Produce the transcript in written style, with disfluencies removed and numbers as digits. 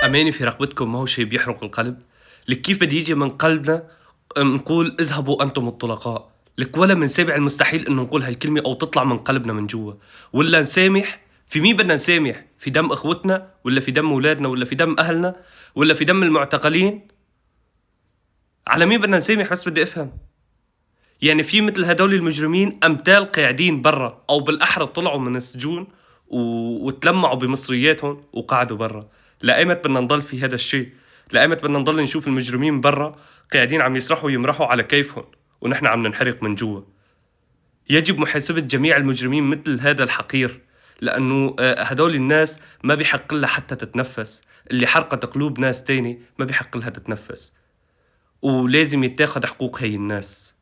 أماني في رقبتكم ما هو شيء بيحرق القلب؟ لك كيف بدي يجي من قلبنا نقول اذهبوا أنتم الطلقاء؟ لك ولا من سابع المستحيل إنه نقول هالكلمة أو تطلع من قلبنا من جوا. ولا نسامح؟ في مين بدنا نسامح؟ في دم إخوتنا ولا في دم أولادنا ولا في دم أهلنا ولا في دم المعتقلين؟ على مين بدنا نسامح بس بدي أفهم. يعني في مثل هدول المجرمين أمثال قاعدين برا أو بالأحرى طلعوا من السجون وتلمعوا بمصرياتهم وقعدوا برا. لأيمت بدنا نضل في هذا الشيء؟ لأيمت بدنا نضل نشوف المجرمين برا قاعدين عم يسرحوا ويمرحوا على كيفهم ونحن عم ننحرق من جوا؟ يجب محاسبة جميع المجرمين مثل هذا الحقير، لأنه هدول الناس ما بيحق لها حتى تتنفس. اللي حرقت قلوب ناس تاني ما بيحق لها تتنفس، ولازم يتاخد حقوق هي الناس.